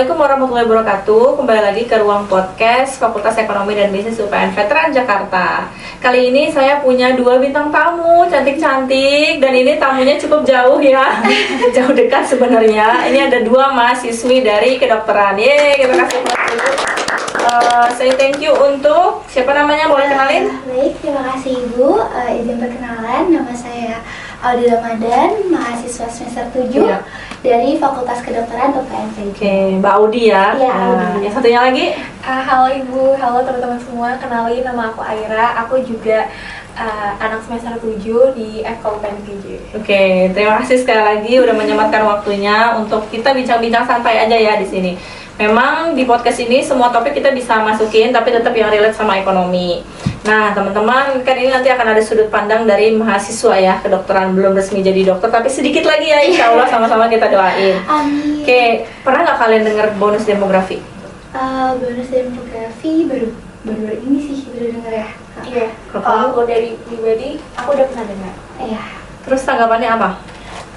Assalamualaikum warahmatullahi wabarakatuh. Kembali lagi ke Ruang Podcast Fakultas Ekonomi dan Bisnis UPN Veteran Jakarta. Kali ini saya punya dua bintang tamu cantik-cantik, dan ini tamunya cukup jauh ya. Jauh dekat sebenarnya. Ini ada dua mahasiswi dari kedokteran. Yeay, kita kasih aplaus dulu. Saya thank you untuk siapa namanya, boleh kenalin? Baik, terima kasih Ibu. Izin perkenalan, nama saya Audi Ramadan, mahasiswa semester 7 dari Fakultas Kedokteran UPN VJ. Oke, Mbak Audi ya. Iya, Audi. Yang satunya lagi? Halo Ibu, halo teman-teman semua. Kenalin, nama aku Aira. Aku juga anak semester 7 di FK UPN VJ. Oke, terima kasih sekali lagi udah menyempatkan waktunya untuk kita bincang-bincang santai aja ya di sini. Memang di podcast ini semua topik kita bisa masukin, tapi tetap yang relate sama ekonomi. Nah, teman-teman, kan ini nanti akan ada sudut pandang dari mahasiswa ya, kedokteran belum resmi jadi dokter, tapi sedikit lagi ya, insya Allah sama-sama kita doain. Amin. Oke, pernah nggak kalian dengar bonus demografi? Bonus demografi baru ini sih baru dengar ya. Iya, kalau aku dari pribadi, aku udah pernah dengar. Iya. Terus tanggapannya apa?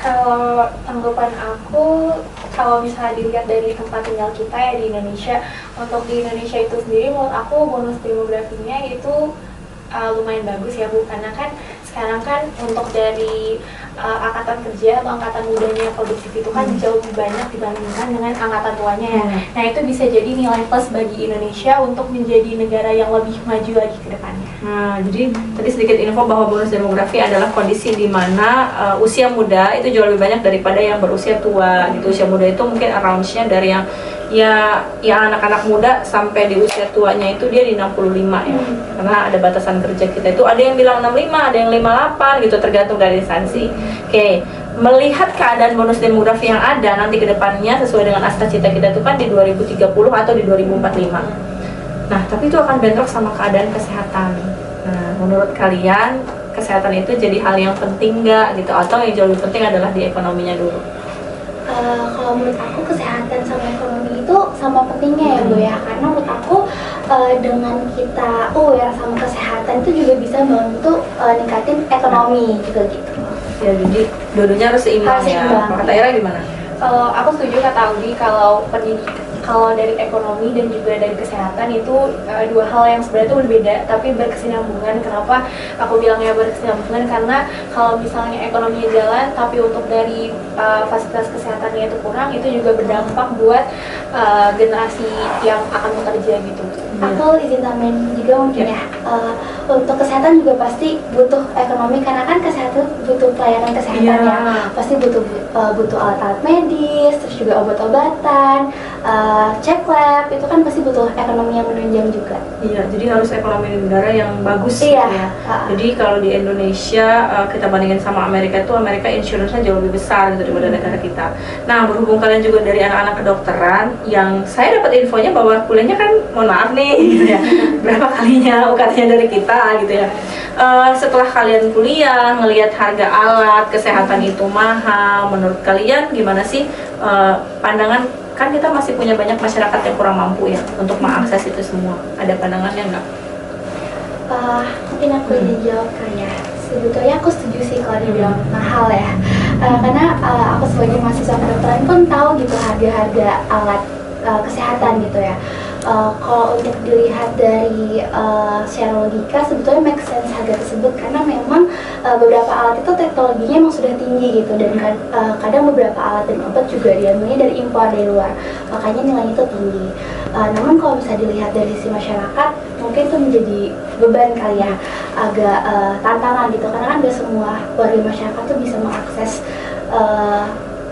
Kalau tanggapan aku, kalau misalnya dilihat dari tempat tinggal kita ya di Indonesia, untuk di Indonesia itu sendiri menurut aku bonus demografinya itu lumayan bagus ya Bu, karena kan sekarang kan untuk dari angkatan kerja atau angkatan mudanya produktif itu kan jauh lebih banyak dibandingkan dengan angkatan tuanya ya. Nah itu bisa jadi nilai plus bagi Indonesia untuk menjadi negara yang lebih maju lagi ke depannya. Nah, jadi tadi sedikit info bahwa bonus demografi adalah kondisi di mana usia muda itu jauh lebih banyak daripada yang berusia tua gitu. Usia muda itu mungkin around-nya dari yang anak-anak muda sampai di usia tuanya itu dia di 65 ya. Karena ada batasan kerja kita itu, ada yang bilang 65, ada yang 58 gitu, tergantung dari instansi. Oke, melihat keadaan bonus demografi yang ada nanti ke depannya sesuai dengan cita kita itu kan di 2030 atau di 2045. Nah, tapi itu akan bentrok sama keadaan kesehatan. Nah, menurut kalian kesehatan itu jadi hal yang penting nggak gitu, atau yang jauh lebih penting adalah di ekonominya dulu? Kalau menurut aku kesehatan sama ekonomi itu sama pentingnya ya Bu ya, karena menurut aku dengan kita aware sama kesehatan itu juga bisa membantu ningkatin ekonomi juga gitu. Ya, jadi dua-duanya harus seimbang Harus ya. seimbang. Kata Ira gimana? Kalau aku setuju kata Audi, kalau dari ekonomi dan juga dari kesehatan itu dua hal yang sebenarnya itu berbeda tapi berkesinambungan. Kenapa aku bilangnya berkesinambungan? Karena kalau misalnya ekonominya jalan tapi untuk dari fasilitas kesehatannya itu kurang, itu juga berdampak buat generasi yang akan bekerja gitu. Aku izin tambahin juga mungkin ya, untuk kesehatan juga pasti butuh ekonomi, karena kan kesehatan butuh pelayanan kesehatan ya, pasti butuh alat-alat medis, terus juga obat-obatan, cek lab, itu kan pasti butuh ekonomi yang menunjang juga. Iya, jadi harus ekonomi negara yang bagus Iya. ya. Jadi kalau di Indonesia kita bandingin sama Amerika, itu Amerika insurance-nya jauh lebih besar gitu daripada negara kita. Nah, berhubung kalian juga dari anak-anak kedokteran, yang saya dapat infonya bahwa kuliahnya kan, mohon maaf nih gitu ya, berapa kalinya UKT-nya dari kita gitu ya. Setelah kalian kuliah, ngelihat harga alat kesehatan itu mahal, menurut kalian gimana sih pandangan? Kan kita masih punya banyak masyarakat yang kurang mampu ya untuk mengakses itu semua. Ada pandangannya nggak? Mungkin aku izin jawab kali ya. Sebetulnya aku setuju sih kalau dibilang mahal ya, karena aku sebagai mahasiswa kedokteran pun tahu gitu harga-harga alat kesehatan gitu ya. Kalau untuk dilihat dari secara logika sebetulnya make sense harga tersebut, karena memang beberapa alat itu teknologinya memang sudah tinggi gitu, dan kadang beberapa alat dan obat juga diambilnya dari impor dari luar, makanya nilainya itu tinggi. Namun kalau bisa dilihat dari sisi masyarakat, mungkin itu menjadi beban kali ya, agak tantangan gitu, karena kan gak semua warga masyarakat tuh bisa mengakses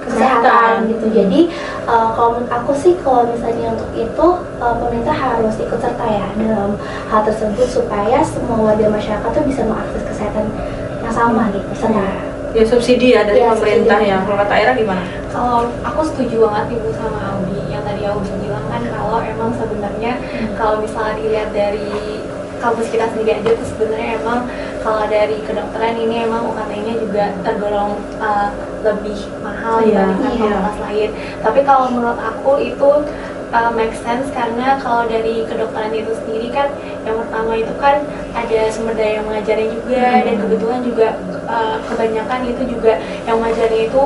kesehatan gitu. Jadi kalau menurut aku sih, kalau misalnya untuk itu pemerintah harus ikut serta ya dalam hal tersebut, supaya semua warga masyarakat tuh bisa mengakses kesehatan yang sama gitu, setara. Ya, subsidi ya dari Ya, pemerintah subsidi. ya. Kalau kata Ira gimana? Kalau aku setuju banget Ibu sama Audi, yang tadi Audi bilang kan kalau emang sebenarnya kalau misalnya dilihat dari kampus kita sendiri aja tuh sebenarnya emang kalau dari kedokteran ini emang UKT-nya juga tergolong lebih mahal dibandingkan fakultas lain. Tapi kalau menurut aku itu make sense karena kalau dari kedokteran itu sendiri kan yang pertama itu kan ada sumber daya yang mengajarnya juga dan kebetulan juga kebanyakan itu juga yang mengajarnya itu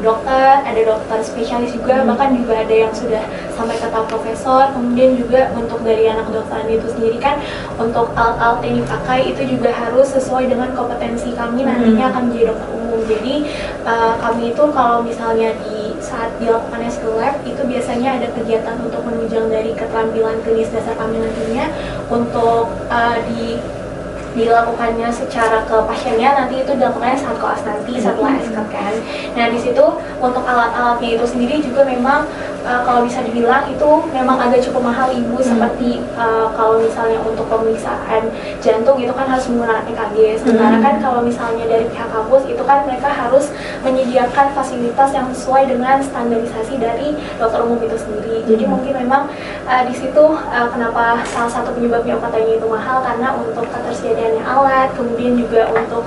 dokter, ada dokter spesialis juga, bahkan juga ada yang sudah sampai ke tahap profesor. Kemudian juga untuk dari anak kedokteran itu sendiri kan untuk alat-alat yang dipakai itu juga harus sesuai dengan kompetensi kami nantinya akan menjadi dokter umum. Jadi kami itu kalau misalnya di saat dilakukannya skill lab itu biasanya ada kegiatan untuk menunjang dari keterampilan klinis dasar kami nantinya untuk dilakukannya secara ke pasiennya, nanti itu dilakukannya saat koas nanti setelah SK kan. Nah di situ untuk alat-alatnya itu sendiri juga memang kalau bisa dibilang itu memang agak cukup mahal ibu, seperti kalau misalnya untuk pemeriksaan jantung itu kan harus menggunakan EKG, sementara kan kalau misalnya dari pihak kampus itu kan mereka harus menyediakan fasilitas yang sesuai dengan standarisasi dari dokter umum itu sendiri. Jadi mungkin memang di situ kenapa salah satu penyebabnya katanya itu mahal, karena untuk ketersediaannya alat, kemudian juga untuk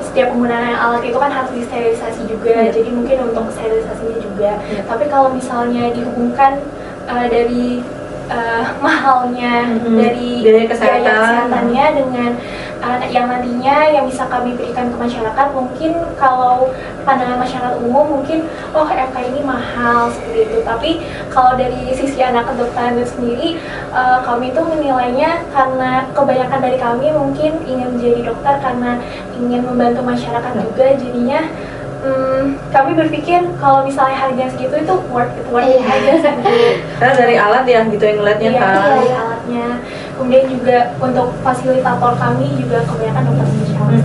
setiap penggunaan alat itu kan harus disterilisasi juga, jadi mungkin untuk sterilisasinya juga. Tapi kalau misalnya dihubungkan dari mahalnya dari biaya kesehatannya dengan yang nantinya yang bisa kami berikan ke masyarakat, mungkin kalau pandangan masyarakat umum mungkin FK ini mahal seperti itu. Tapi kalau dari sisi anak kedokteran itu sendiri, kami itu menilainya karena kebanyakan dari kami mungkin ingin menjadi dokter karena ingin membantu masyarakat juga, jadinya kami berpikir kalau misalnya harga segitu itu worth it aja sih. Karena dari alat ya gitu yang ngeliatnya kan. Dari alatnya. Kemudian juga untuk fasilitator kami juga kebanyakan dokter spesialis.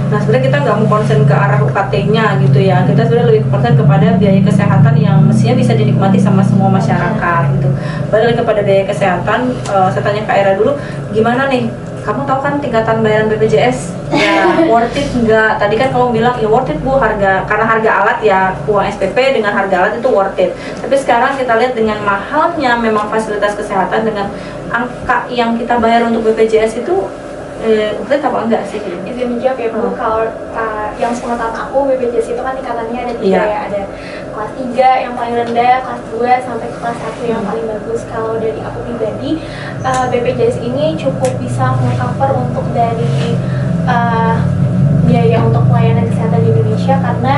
Nah sebenarnya kita nggak mau konsen ke arah UKT-nya gitu ya, kita sebenarnya lebih konsen kepada biaya kesehatan yang mestinya bisa dinikmati sama semua masyarakat gitu. Balik kepada biaya kesehatan, saya tanya Kak Era dulu, gimana nih? Kamu tahu kan tingkatan bayaran BPJS? Ya worth it nggak? Tadi kan kamu bilang ya worth it Bu, karena harga alat ya, uang SPP dengan harga alat itu worth it. Tapi sekarang kita lihat dengan mahalnya memang fasilitas kesehatan dengan angka yang kita bayar untuk BPJS itu worth it apa enggak sih? Izin menjawab ya Bu, kalau yang sepengetahuan aku BPJS itu kan tingkatannya ada 3 ya, ada kelas 3 yang paling rendah, kelas 2 sampai ke kelas 1 yang paling bagus. Kalau dari aku pribadi, BPJS ini cukup bisa meng-cover untuk dari biaya untuk pelayanan kesehatan di Indonesia, karena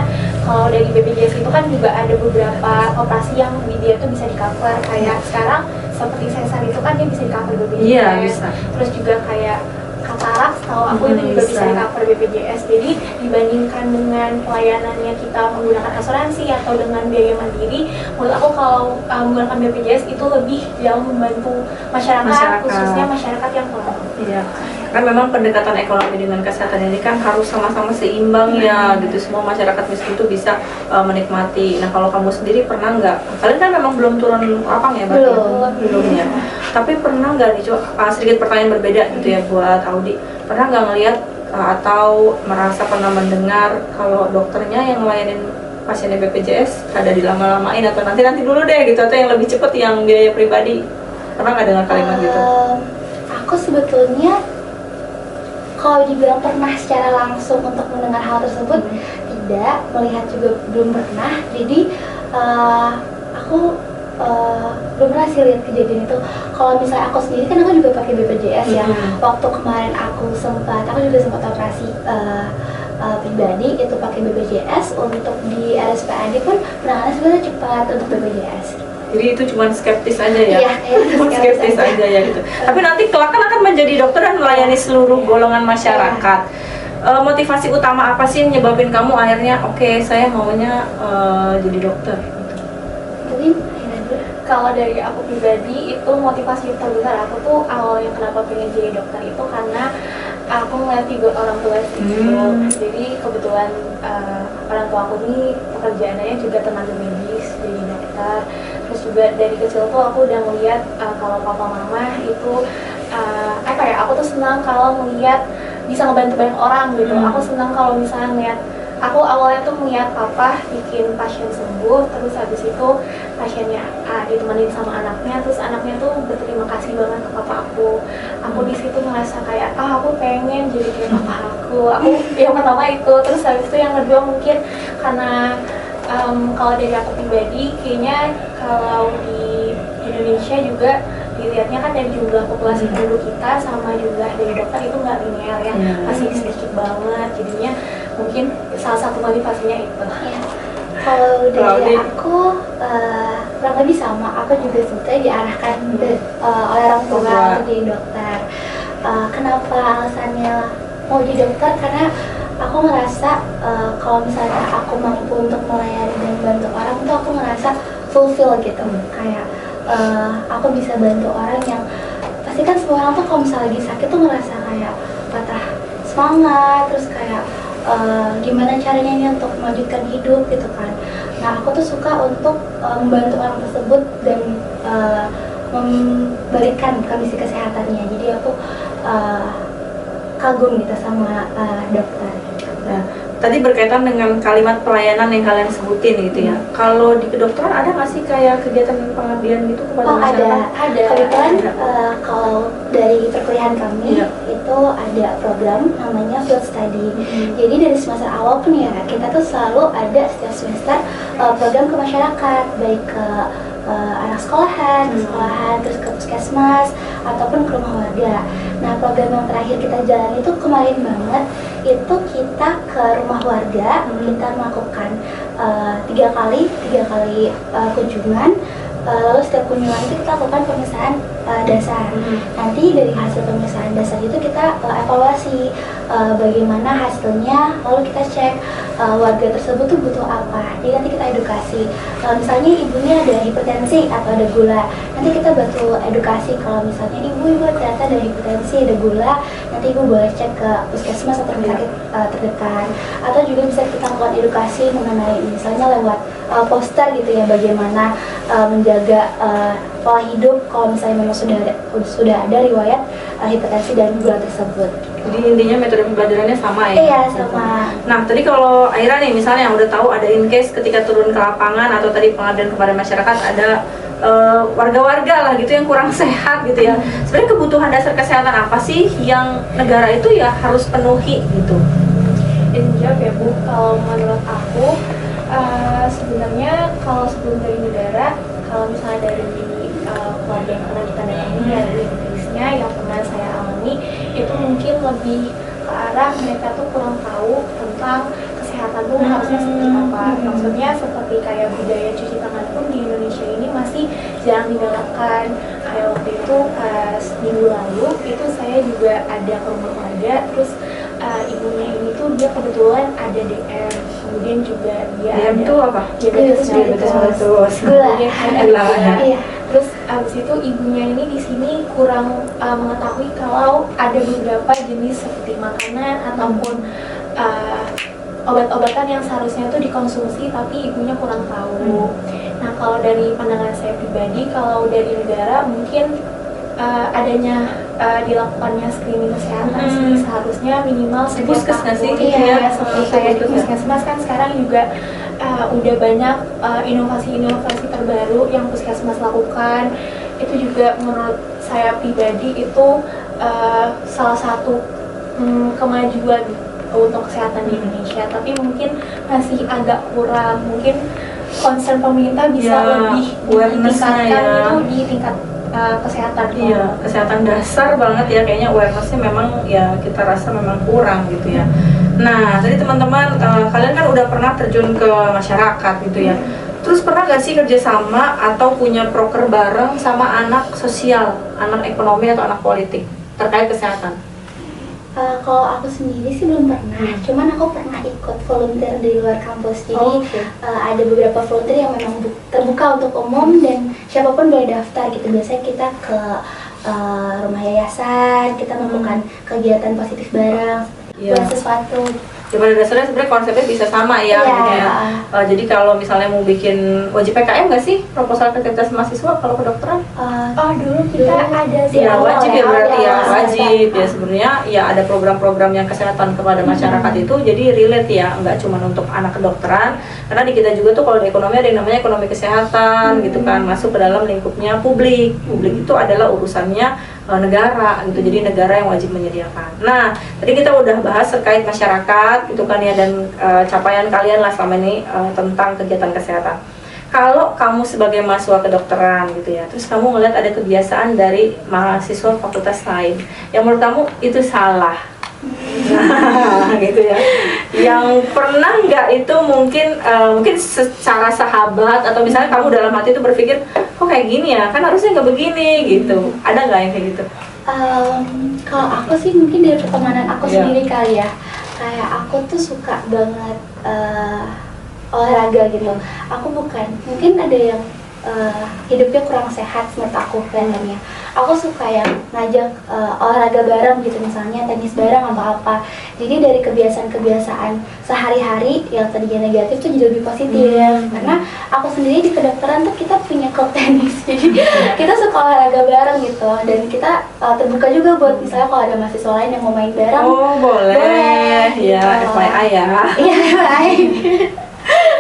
kalau dari BPJS itu kan juga ada beberapa operasi yang dia tuh bisa di-cover, kayak sekarang seperti sesar itu kan dia bisa di-cover BPJS. Iya, bisa. Terus juga kayak katarak, setahu aku itu juga bisa di-cover BPJS. Jadi dibandingkan dengan pelayanannya kita menggunakan asuransi atau dengan biaya mandiri, menurut aku kalau menggunakan BPJS itu lebih jauh membantu masyarakat. Khususnya masyarakat yang kurang. Iya, kan memang pendekatan ekonomi dengan kesehatan ini kan harus sama-sama seimbang ya gitu, semua masyarakat miskin itu bisa menikmati. Nah kalau kamu sendiri pernah nggak, kalian kan memang belum turun lapang ya berarti? Belum ya. Tapi pernah nggak nih, sedikit pertanyaan berbeda gitu ya buat Audi, pernah nggak ngelihat atau merasa pernah mendengar kalau dokternya yang ngelayanin pasien BPJS ada dilama-lamain atau nanti dulu deh gitu, atau yang lebih cepet yang biaya pribadi, pernah nggak dengar kalimat gitu? Aku sebetulnya kalau dibilang pernah secara langsung untuk mendengar hal tersebut, tidak, melihat juga belum pernah. Jadi aku belum pernah sih lihat kejadian itu. Kalau misalnya aku sendiri kan aku juga pakai BPJS ya. Waktu kemarin aku juga sempat operasi pribadi itu pakai BPJS. Untuk di RSPAD pun penanganan sebenarnya cepat untuk BPJS. Jadi itu cuma skeptis aja ya? Iya, cuma skeptis aja ya gitu. Tapi nanti kelak kan akan menjadi dokter dan melayani seluruh golongan masyarakat. Motivasi utama apa sih yang nyebabin kamu akhirnya oke, saya maunya jadi dokter? Mungkin kalau dari aku pribadi itu motivasi terbesar aku tuh awalnya kenapa pengen jadi dokter itu karena aku ngeliat juga orang tua sih gitu. Jadi kebetulan orang tua aku ini pekerjaannya juga tenaga medis, jadi dokter. Terus juga dari kecil tuh aku udah ngeliat kalau papa mama itu aku tuh senang kalau ngeliat bisa ngebantu banyak orang gitu. Aku senang kalau misalnya ngeliat, aku awalnya tuh ngeliat papa bikin pasien sembuh, terus habis itu pasiennya ditemenin sama anaknya, terus anaknya tuh berterima kasih banget ke papa aku. Aku di situ ngerasa kayak aku pengen jadi kayak papa aku. Yang pertama itu, terus habis itu yang kedua mungkin karena kalau dari aku pribadi kayaknya kalau di Indonesia juga dilihatnya kan dari jumlah populasi penduduk kita sama jumlah dari dokter itu nggak linear ya, masih sedikit banget, jadinya mungkin salah satu motivasinya itu. Ya. Kalau dari aku kurang lebih sama, aku juga sebetulnya diarahkan oleh orang tua untuk jadi dokter. Kenapa alasannya mau jadi dokter? Karena aku ngerasa kalau misalnya aku mampu untuk melayani dan membantu orang tuh aku ngerasa fulfill gitu, kayak aku bisa bantu orang yang pasti kan semua orang tuh kalau misalnya lagi sakit tuh ngerasa kayak patah semangat, terus kayak gimana caranya ini untuk melanjutkan hidup gitu kan. Nah aku tuh suka untuk membantu orang tersebut dan memberikan kondisi kesehatannya, jadi aku kagum gitu sama dokter. Nah, tadi berkaitan dengan kalimat pelayanan yang kalian sebutin gitu ya. Kalau di kedokteran ada nggak sih kayak kegiatan pengabdian gitu kepada masyarakat? Ada. Kebetulan kalau dari perkuliahan kami itu ada program namanya field study. Jadi dari semester awal pun ya kita tuh selalu ada setiap semester program ke masyarakat, baik ke anak sekolahan, terus ke puskesmas ataupun ke rumah warga. Nah program yang terakhir kita jalan itu kemarin banget, itu kita ke rumah warga, kita melakukan 3 kali kunjungan. Lalu setiap kunjungan itu kita lakukan pemeriksaan dasar. Nanti dari hasil pemeriksaan dasar itu kita evaluasi bagaimana hasilnya, lalu kita cek warga tersebut tuh butuh apa. Jadi nanti kita edukasi. Misalnya ibunya ada hipertensi atau ada gula, nanti kita bantu edukasi. Kalau misalnya ibu ternyata ada hipertensi, ada gula, nanti ibu boleh cek ke puskesmas atau rumah sakit terdekat. Atau juga bisa kita lakukan edukasi mengenai misalnya lewat poster gitu ya, bagaimana menjaga pola hidup kalau misalnya memang sudah ada riwayat hipertensi dan gula tersebut. Jadi intinya metode pembelajarannya sama ya? Iya, sama. Nah, tadi kalau Aira nih misalnya yang udah tahu ada in case ketika turun ke lapangan atau tadi pengabdian kepada masyarakat ada warga-warga lah gitu yang kurang sehat gitu ya. Sebenarnya kebutuhan dasar kesehatan apa sih yang negara itu ya harus penuhi gitu? Jawab ya Bu, kalau menurut aku sebenarnya kalau sebelum dari negara, kalau misalnya dari keluarga yang pernah kita datangi dari Inggrisnya yang pernah saya alami, itu mungkin lebih ke arah mereka tuh kurang tahu tentang kesehatan tuh harusnya seperti apa. Maksudnya seperti kayak budaya cuci tangan pun di Indonesia ini masih jarang digalakkan. Kayak waktu itu pas minggu lalu itu saya juga ada ke rumah warga, terus ibunya ini tuh dia kebetulan ada DM, kemudian juga dia DM ada itu apa? diabetes mellitus. Gula. Terus abis itu ibunya ini di sini kurang mengetahui kalau ada beberapa jenis seperti makanan ataupun obat-obatan yang seharusnya itu dikonsumsi tapi ibunya kurang tahu. Nah kalau dari pandangan saya pribadi, kalau dari negara mungkin adanya dilakukannya screening kesehatan sih seharusnya minimal setiap puskesmas tahun. sih, Iya, seperti kayak di puskesmas kan sekarang juga udah banyak inovasi-inovasi terbaru yang puskesmas lakukan. Itu juga menurut saya pribadi itu salah satu kemajuan untuk kesehatan di Indonesia. Tapi mungkin masih agak kurang, mungkin concern pemerintah bisa lebih ditingkatkan itu di tingkat kesehatan. Iya, kesehatan dasar banget ya, kayaknya awarenessnya memang ya kita rasa memang kurang gitu ya. Nah, tadi teman-teman kalian kan udah pernah terjun ke masyarakat gitu ya. Terus pernah gak sih kerjasama atau punya proker bareng sama anak sosial, anak ekonomi atau anak politik terkait kesehatan? Kalau aku sendiri sih belum pernah, cuman aku pernah ikut volunteer di luar kampus. Jadi ada beberapa volunteer yang memang terbuka untuk umum dan siapapun boleh daftar gitu. Biasanya kita ke rumah yayasan, kita melakukan kegiatan positif bareng, buat sesuatu. Ya pada dasarnya sebenarnya konsepnya bisa sama ya. Jadi kalau misalnya mau bikin wajib PKM nggak sih proposal kreativitas mahasiswa kalau kedokteran? Dulu kita ada sih. Ya wajib ya berarti ya wajib ya sebenarnya ya ada program-program yang kesehatan kepada masyarakat itu jadi relate ya, nggak cuma untuk anak kedokteran karena di kita juga tuh kalau di ekonomi ada yang namanya ekonomi kesehatan gitu kan, masuk ke dalam lingkupnya publik itu adalah urusannya negara gitu, jadi negara yang wajib menyediakan. Nah tadi kita udah bahas terkait masyarakat gitu kan ya dan capaian kalian lah selama ini tentang kegiatan kesehatan. kalau kamu sebagai mahasiswa kedokteran gitu ya, terus kamu ngeliat ada kebiasaan dari mahasiswa fakultas lain yang menurut kamu itu salah, nah gitu ya, yang pernah nggak itu mungkin secara sahabat atau misalnya kamu dalam hati itu berpikir kok kayak gini ya, kan harusnya nggak begini gitu, ada nggak yang kayak gitu? Kalau aku sih mungkin dari pertemanan aku Iya. sendiri kali ya, kayak aku tuh suka banget olahraga gitu. Aku mungkin ada yang hidupnya kurang sehat menurut aku kelihatannya. Aku suka yang ngajak olahraga bareng gitu, misalnya tenis bareng atau apa. Jadi dari kebiasaan-kebiasaan sehari-hari yang tadinya negatif tuh jadi lebih positif. Karena aku sendiri di kedokteran tuh kita punya klub tenis, jadi kita suka olahraga bareng gitu. Dan kita terbuka juga buat misalnya kalau ada mahasiswa lain yang mau main bareng. Oh boleh, ya gitu. FYI ya. Iya, baik.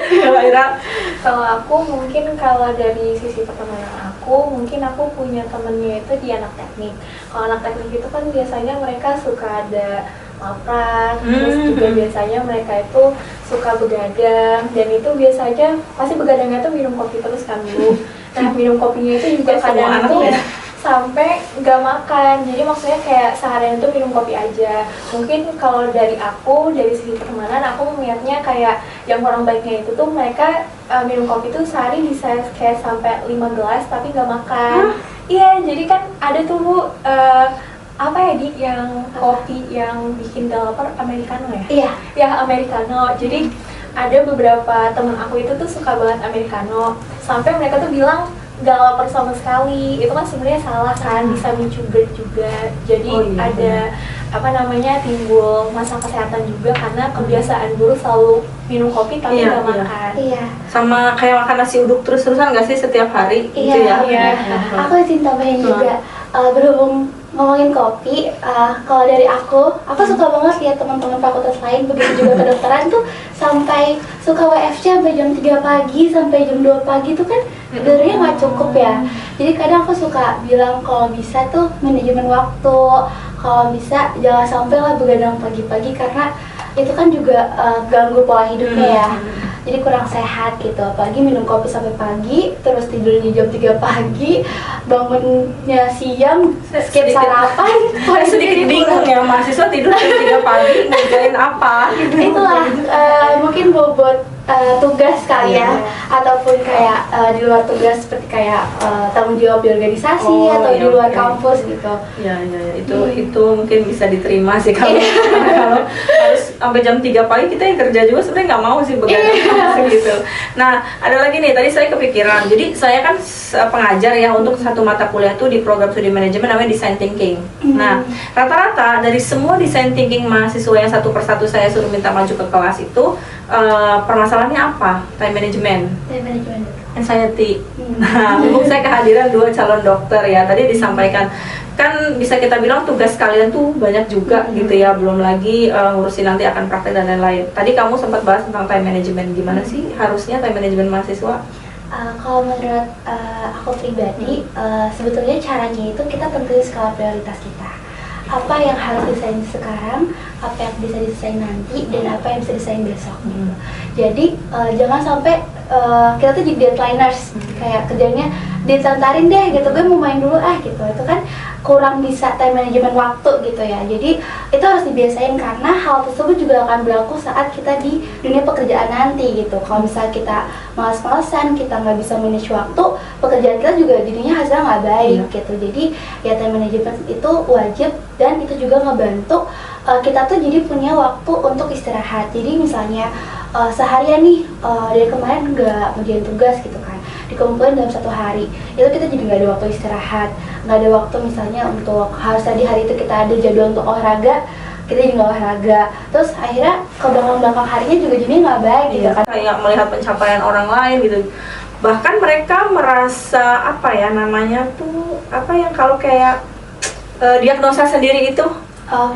Kalau Ira, Kalau aku mungkin kalau dari sisi pertemanan aku, mungkin aku punya temennya itu di anak teknik. Kalau anak teknik itu kan biasanya mereka suka ada laprak, terus juga biasanya mereka itu suka begadang, dan itu biasanya pasti begadangnya tuh minum kopi terus kan Bu. Nah minum kopinya itu juga Semua kadang anak itu ya? sampai nggak makan, jadi maksudnya kayak seharian itu minum kopi aja. Mungkin kalau dari aku, dari sisi pertemanan, aku melihatnya kayak yang orang baiknya itu tuh mereka minum kopi tuh sehari bisa kayak sampai 5 gelas tapi nggak makan. Iya, jadi kan ada tuh Bu, apa ya Di, yang kopi yang bikin gak lapar, americano ya? Iya. Ya americano. Jadi ada beberapa temen aku itu tuh suka banget americano, sampai mereka tuh bilang gak lapar sama sekali. Itu kan sebenarnya salah kan, bisa micu GERD juga. Jadi ada apa namanya, timbul masalah kesehatan juga karena kebiasaan buruk selalu minum kopi tapi Iya, gak iya. makan. Iya. sama kayak makan nasi uduk terus-terusan nggak sih setiap hari gitu ya? Iya. Aku izin tambahin juga, berhubung ngomongin kopi, kalau dari aku suka banget lihat teman-teman fakultas lain, begitu juga kedokteran tuh sampai suka WFC sampai jam 3 pagi sampai jam 2 pagi tuh kan sebenarnya nggak cukup ya. Jadi kadang aku suka bilang kalau bisa tuh manajemen waktu, kalau bisa jangan sampai lah begadang pagi-pagi karena itu kan juga ganggu pola hidupnya ya. Jadi kurang sehat gitu, apalagi minum kopi sampai pagi, terus tidurnya jam 3 pagi, bangunnya siang, skip Sedikit- sarapan, Saya sedikit bingung ya, mahasiswa tidur jam 3 pagi ngerjain apa gitu. Itulah mungkin bobot tugas kali ya, ataupun kayak di luar tugas seperti kayak tanggung jawab di organisasi Oh, atau di iya, luar oke. kampus gitu. Ya, itu mungkin bisa diterima sih kalau kalau harus sampai jam 3 pagi kita yang kerja juga sebenarnya nggak mau sih begadang gitu. Nah, ada lagi nih, tadi saya kepikiran. Jadi saya kan pengajar ya untuk satu mata kuliah tuh di program studi manajemen namanya design thinking. Nah, rata-rata dari semua design thinking mahasiswa yang satu persatu saya suruh minta maju ke kelas itu permasalahannya apa? Time management, Time management. anxiety. Nah, mumpung saya kehadiran 2 calon dokter ya, tadi disampaikan kan bisa kita bilang tugas kalian tuh banyak juga gitu ya, belum lagi ngurusin nanti akan praktek dan lain-lain. Tadi kamu sempat bahas tentang time management, gimana sih harusnya time management mahasiswa? Kalau menurut aku pribadi, sebetulnya caranya itu kita tentuin skala prioritas kita. Apa yang harus diselesaikan sekarang, apa yang bisa diselesaikan nanti, dan apa yang bisa diselesaikan besok gitu. Jadi jangan sampai kita tuh jadi deadliners, kayak kerjanya ditantarin deh gitu, gue mau main dulu gitu. Itu kan kurang bisa time management waktu gitu ya. Jadi itu harus dibiasain karena hal tersebut juga akan berlaku saat kita di dunia pekerjaan nanti gitu. Kalau misalnya kita malas-malasan, kita nggak bisa manage waktu, pekerjaan kita juga jadinya hasilnya nggak baik gitu. Jadi ya time management itu wajib, dan itu juga ngebantu kita tuh jadi punya waktu untuk istirahat. Jadi misalnya seharian nih dari kemarin nggak ngerjain tugas gitu kan, dikumpulin dalam 1 hari, itu kita jadi nggak ada waktu istirahat, nggak ada waktu misalnya untuk harus tadi hari itu kita ada jadwal untuk olahraga, kita jadi nggak olahraga, terus akhirnya ke belakang harinya juga jadi nggak baik gitu kan. Kayak melihat pencapaian orang lain gitu. Bahkan mereka merasa apa ya namanya tuh, apa yang kalau kayak diagnosa sendiri itu.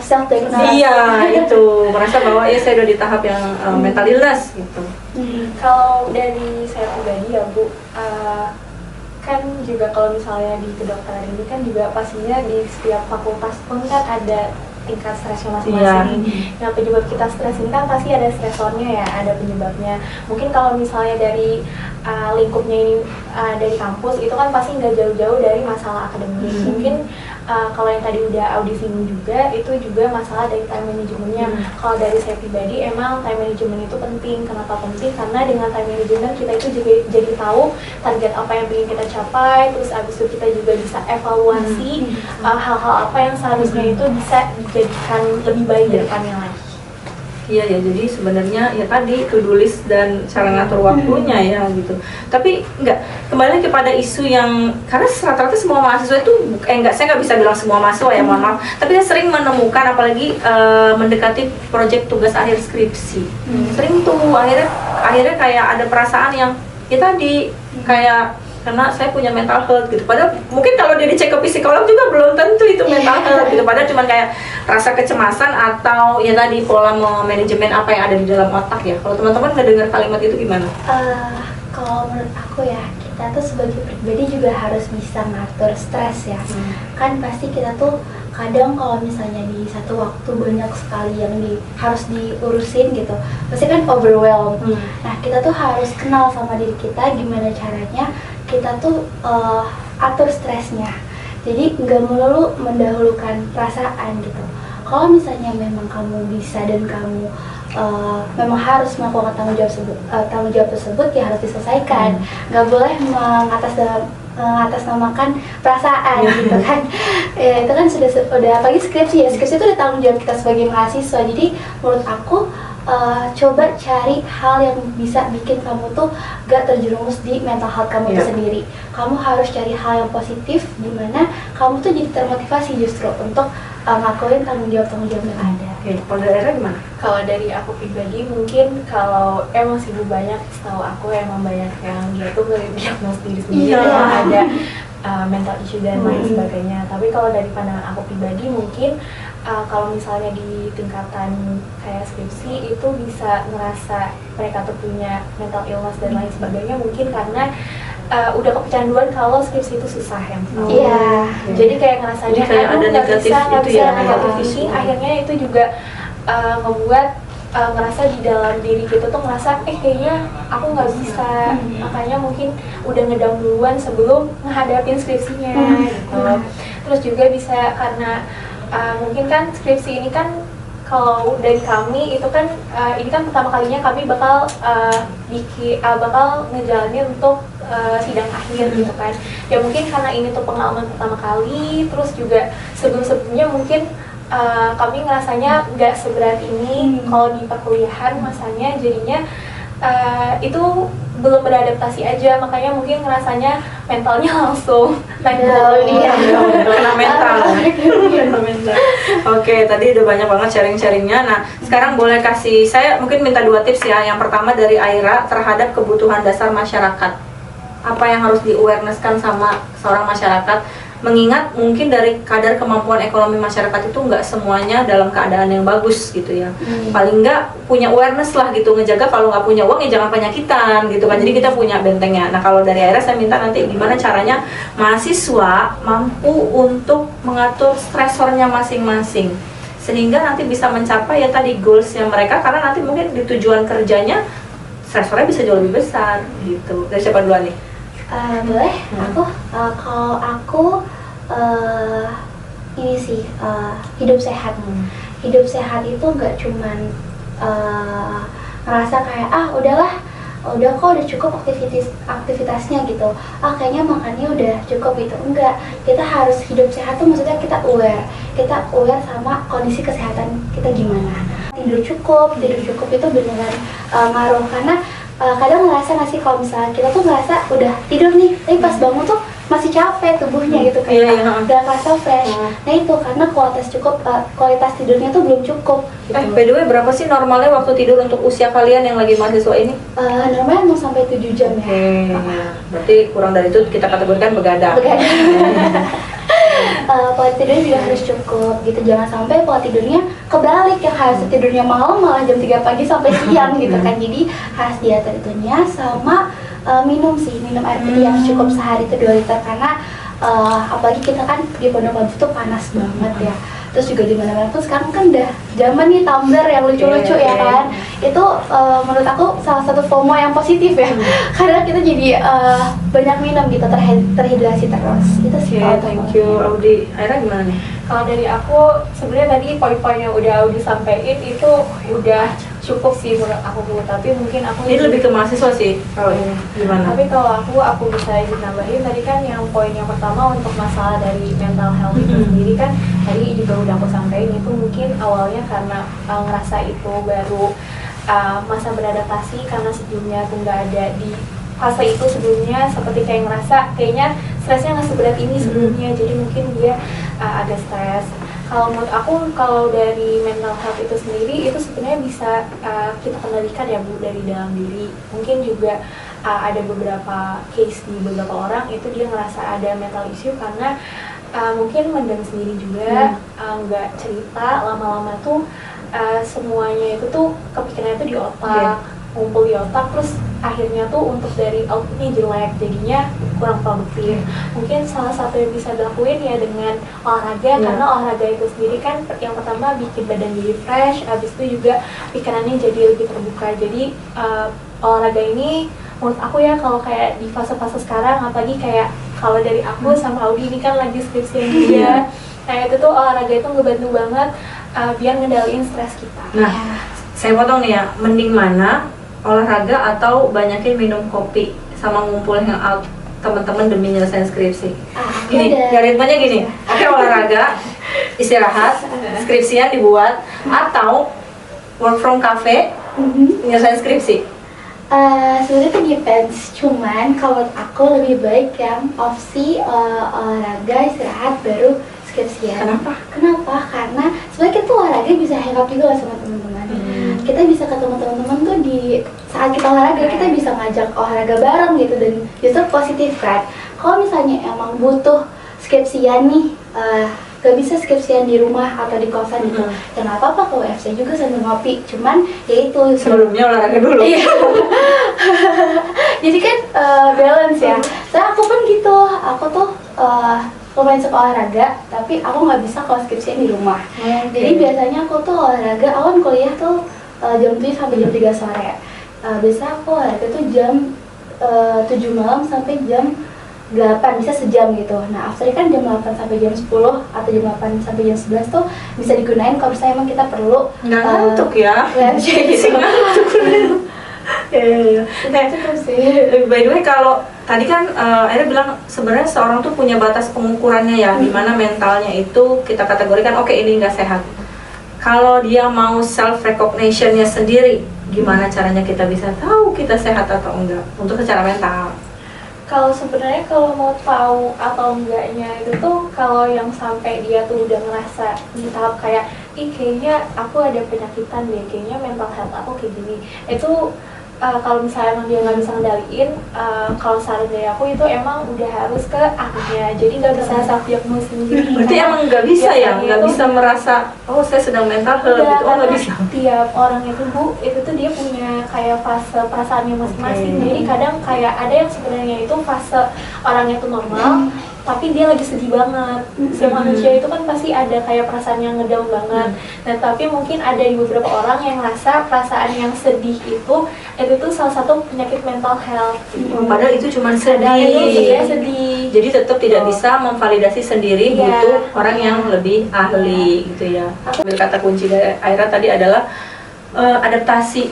Self diagnosis. Iya, itu merasa bahwa ya saya udah di tahap yang mental illness gitu. Kalau dari saya pribadi ya Bu, kan juga kalau misalnya di kedokteran ini kan juga pastinya di setiap fakultas pun kan ada tingkat stresnya masing-masing. Yang penyebab kita stres ini kan pasti ada stresornya ya, ada penyebabnya. Mungkin kalau misalnya dari lingkupnya ini dari kampus itu kan pasti nggak jauh-jauh dari masalah akademik. Mungkin kalau yang tadi udah Audi singgung juga, itu juga masalah dari time managementnya. Kalau dari saya pribadi, emang time management itu penting. Kenapa penting? Karena dengan time management kita itu juga jadi tahu target apa yang ingin kita capai, terus abis itu kita juga bisa evaluasi hal-hal apa yang seharusnya itu bisa dijadikan lebih baik dari depannya lagi. Iya ya, jadi sebenarnya ya tadi to-do list dan cara ngatur waktunya ya gitu. Tapi enggak, kembali kepada isu yang karena rata-rata semua mahasiswa itu saya nggak bisa bilang semua mahasiswa ya, mohon maaf. Tapi saya sering menemukan apalagi mendekati proyek tugas akhir skripsi. Sering tuh akhirnya kayak ada perasaan yang ya tadi kayak karena saya punya mental health gitu. Padahal mungkin kalau dia dicek ke psikolog juga belum tentu itu mental health gitu. Padahal cuma kayak rasa kecemasan atau ya tadi pola manajemen apa yang ada di dalam otak ya. Kalau teman-teman ngedengar kalimat itu gimana? Kalau menurut aku ya, kita tuh sebagai pribadi juga harus bisa ngatur stres ya. Kan pasti kita tuh kadang kalau misalnya di satu waktu banyak sekali yang harus diurusin gitu, pasti kan overwhelmed. Nah, kita tuh harus kenal sama diri kita gimana caranya kita tuh atur stresnya. Jadi nggak melulu mendahulukan perasaan gitu. Kalau misalnya memang kamu bisa dan kamu memang harus melakukan tanggung jawab tersebut ya harus diselesaikan. Nggak boleh mengatasnamakan perasaan gitu kan. Itu kan sudah apalagi skripsi ya, skripsi itu udah tanggung jawab kita sebagai mahasiswa. Jadi menurut aku coba cari hal yang bisa bikin kamu tuh gak terjerumus di mental health kamu itu sendiri. Kamu harus cari hal yang positif dimana kamu tuh jadi termotivasi justru untuk ngakuin tanggung jawab yang ada. Oke, kalau dari Era gimana? Kalau dari aku pribadi mungkin kalau emang sibuk banyak, setahu aku emang banyak yang dia tuh ngediagnos diri sendiri ada mental issue dan lain sebagainya. Tapi kalau dari pandangan aku pribadi mungkin kalau misalnya di tingkatan kayak skripsi itu bisa ngerasa mereka tuh punya mental illness dan lain sebagainya mungkin karena udah kecanduan kalau skripsi itu susah yang jadi kayak ngerasanya ada negatif nggak bisa ya, negatif thinking, akhirnya itu juga membuat ngerasa di dalam diri kita tuh ngerasa kayaknya aku nggak bisa, makanya mungkin udah ngedown duluan sebelum menghadapin skripsinya gitu. Terus juga bisa karena mungkin kan skripsi ini kan kalau dari kami itu kan ini kan pertama kalinya kami bakal bakal ngejalanin untuk sidang akhir gitu kan. Ya mungkin karena ini tuh pengalaman pertama kali, terus juga sebelum-sebelumnya mungkin kami ngerasanya nggak seberat ini kalau di perkuliahan masanya, jadinya itu belum beradaptasi aja, makanya mungkin ngerasanya mentalnya langsung Mental. Oke, tadi udah banyak banget sharing-sharingnya. Nah, sekarang boleh kasih saya mungkin minta 2 tips ya. Yang pertama dari Aira terhadap kebutuhan dasar masyarakat. Apa yang harus di-awareness-kan sama seorang masyarakat? Mengingat mungkin dari kadar kemampuan ekonomi masyarakat itu nggak semuanya dalam keadaan yang bagus gitu ya. Paling nggak punya awareness lah gitu, ngejaga kalau nggak punya uang ya jangan penyakitan gitu kan. Jadi kita punya bentengnya. Nah, kalau dari Aira saya minta nanti gimana caranya mahasiswa mampu untuk mengatur stresornya masing-masing sehingga nanti bisa mencapai ya tadi goalsnya mereka, karena nanti mungkin di tujuan kerjanya stresornya bisa jauh lebih besar gitu. Dari siapa duluan nih? Boleh, kalau aku ini sih hidup sehat. Hidup sehat itu nggak cuman ngerasa kayak udah kok udah cukup aktivitasnya gitu. Kayaknya makannya udah cukup gitu. Enggak, kita harus hidup sehat tuh maksudnya kita aware sama kondisi kesehatan kita gimana. Tidur cukup itu beneran ngaruh, karena kadang ngerasa nggak sih kalau misalnya kita tuh ngerasa udah tidur nih, tapi pas bangun tuh masih capek tubuhnya gitu kayak udah ngerasa fresh. Nah itu karena kualitas tidurnya tuh belum cukup gitu. By the way, berapa sih normalnya waktu tidur untuk usia kalian yang lagi mahasiswa ini? Normalnya 6 sampai 7 jam ya. Berarti kurang dari itu kita kategorikan begadang. Pola tidurnya juga harus cukup gitu, jangan sampai pola tidurnya kebalik yang harus tidurnya malam malah jam 3 pagi sampai siang gitu kan. Jadi harus diatur itunya, sama minum air putih yang cukup sehari itu 2 liter, karena apalagi kita kan di Pondok Labu tuh panas banget ya. terus juga di mana-mana pun sekarang kan udah zaman nih Tumblr yang lucu-lucu ya kan. Itu menurut aku salah satu FOMO yang positif ya. Karena kita jadi banyak minum gitu, terhidrasi terus. Itu sih. Thank you Audi. Aira gimana nih? Kalau dari aku sebenarnya tadi poin-poin yang udah Audi sampaikan itu udah cukup sih menurut aku, tapi mungkin aku Ini lebih ke mahasiswa sih kalau ini gimana? tapi kalau aku bisa izin nambahin tadi kan yang poin yang pertama untuk masalah dari mental health itu sendiri kan tadi juga udah aku sampaikan itu mungkin awalnya karena ngerasa itu baru masa beradaptasi karena sebelumnya tuh nggak ada di fase itu sebelumnya, seperti kayak ngerasa kayaknya stresnya nggak seberat ini sebelumnya, jadi mungkin dia agak stres. Kalau menurut aku, kalau dari mental health itu sendiri, itu sebenarnya bisa kita kendalikan ya Bu, dari dalam diri. Mungkin juga ada beberapa case di beberapa orang, itu dia ngerasa ada mental issue karena mungkin mendem sendiri juga, nggak cerita, lama-lama tuh semuanya itu tuh kepikirannya tuh di otak, ngumpul di otak, terus akhirnya tuh untuk dari outputnya jelek, jadinya kurang produktif. Mungkin salah satu yang bisa dilakuin ya dengan olahraga, karena olahraga itu sendiri kan yang pertama bikin badan jadi fresh, habis itu juga pikirannya jadi lebih terbuka. Jadi olahraga ini menurut aku ya kalau kayak di fase-fase sekarang, apalagi kayak kalau dari aku sama Audi ini kan lagi skripsian juga, nah itu tuh olahraga itu ngebantu banget biar ngendaliin stres kita. Nah, saya potong nih ya, mending mana olahraga atau banyakin minum kopi sama ngumpul hangout teman-teman demi nyelesain skripsi? Gini, ritmenya gini, oke olahraga, istirahat, skripsian dibuat, atau work from cafe, nyelesain skripsi? Sebenarnya itu depends, cuman kalau aku lebih baik yang opsi olahraga, istirahat, baru skripsian. Kenapa? Karena sebenarnya kita olahraga bisa hangout juga sama teman-teman. Kita bisa ketemu teman-teman tuh di saat kita olahraga, kita bisa ngajak olahraga bareng gitu, dan justru positif kan. Kalau misalnya emang butuh skripsian nih, gak bisa skripsian di rumah atau di kosan gitu, ya nggak apa-apa kalau FC juga sambil ngopi, cuman ya itu sebelumnya olahraga dulu. Iya. Jadi kan balance ya. Saya aku pun gitu, aku tuh lumayan suka olahraga, tapi aku nggak bisa kalau skripsian di rumah. Jadi biasanya aku tuh olahraga, aku kan kuliah tuh jam 7 sampai jam 3 sore. Biasanya aku olahraga tuh jam 7 malam sampai jam 8, bisa sejam gitu. Nah, after kan jam 8 sampai jam 10 atau jam 8 sampai jam 11 tuh bisa digunain kalau misalnya emang kita perlu nggak ngantuk ya. Gitu. Cukup sih. By the way, kalau tadi kan Aira bilang sebenarnya seorang tuh punya batas pengukurannya ya, dimana mentalnya itu kita kategorikan oke, ini nggak sehat. Kalau dia mau self recognition-nya sendiri, gimana caranya kita bisa tahu kita sehat atau enggak untuk secara mental? Kalau sebenarnya kalau mau tahu atau enggaknya itu tuh kalau yang sampai dia tuh udah ngerasa di tahap kayak kayaknya aku ada penyakitan deh, kayaknya mental health aku kayak gini, itu kalau misalnya emang dia nggak bisa ngendaliin, kalau saran dari aku itu emang udah harus ke ahlinya, jadi nggak bisa self diagnosis sendiri. Berarti emang nggak bisa ya, nggak bisa merasa oh saya sedang mental health gitu, oh nggak bisa. Tiap orang itu Bu, itu tuh dia punya kayak fase perasaannya masing-masing. Jadi kadang kayak ada yang sebenarnya itu fase orangnya tuh normal, tapi dia lagi sedih banget. Si manusia itu kan pasti ada kayak perasaan yang ngedown banget. Nah, tapi mungkin ada di beberapa orang yang ngerasa perasaan yang sedih itu tuh salah satu penyakit mental health. Padahal itu cuma Padahal itu sedih. sedih. Jadi tetap tidak bisa memvalidasi sendiri, butuh orang yang lebih ahli gitu ya. Kata kunci dari Aira tadi adalah adaptasi,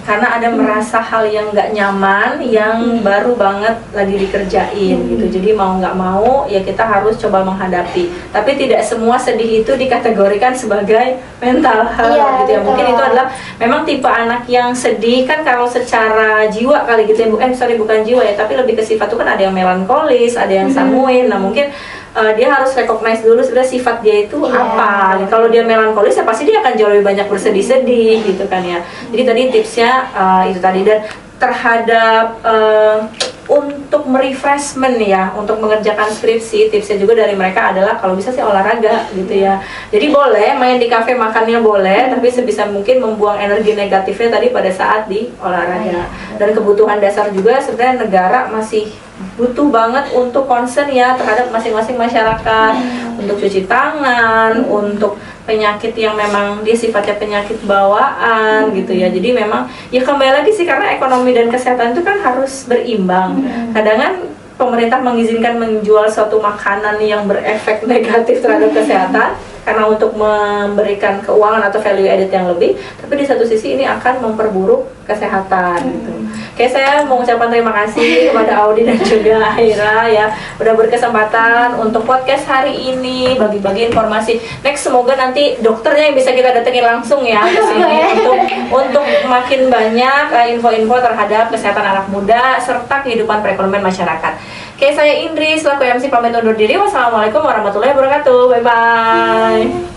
karena ada merasa hal yang nggak nyaman yang baru banget lagi dikerjain gitu. Jadi mau nggak mau ya kita harus coba menghadapi. Tapi tidak semua sedih itu dikategorikan sebagai mental health gitu ya. Mungkin itu adalah memang tipe anak yang sedih kan kalau secara jiwa kali gitu ya. Bukan jiwa ya, tapi lebih ke sifat itu kan ada yang melankolis, ada yang sanguin. Nah mungkin dia harus recognize dulu sebenarnya sifat dia itu apa. Kalau dia melankolis ya pasti dia akan jauh lebih banyak bersedih-sedih gitu kan ya. Jadi tadi tipsnya itu tadi, dan terhadap untuk merefreshment ya, untuk mengerjakan skripsi, tipsnya juga dari mereka adalah kalau bisa sih olahraga gitu ya. Jadi boleh main di kafe makannya boleh, tapi sebisa mungkin membuang energi negatifnya tadi pada saat di olahraga. Dan kebutuhan dasar juga sebenarnya negara masih butuh banget untuk concern ya terhadap masing-masing masyarakat, untuk cuci tangan, untuk penyakit yang memang dia sifatnya penyakit bawaan gitu ya. Jadi memang ya kembali lagi sih, karena ekonomi dan kesehatan itu kan harus berimbang. Kadang kan pemerintah mengizinkan menjual suatu makanan yang berefek negatif terhadap kesehatan karena untuk memberikan keuangan atau value added yang lebih, tapi di satu sisi ini akan memperburuk kesehatan gitu. Oke, saya mau ucapkan terima kasih kepada Audi dan juga Aira ya udah berkesempatan untuk podcast hari ini, bagi-bagi informasi. Next semoga nanti dokternya yang bisa kita datengin langsung ya ke sini untuk makin banyak info-info terhadap kesehatan anak muda serta kehidupan perekonomian masyarakat. Oke, saya Indri selaku MC pamit undur diri. Wassalamualaikum warahmatullahi wabarakatuh. Bye bye.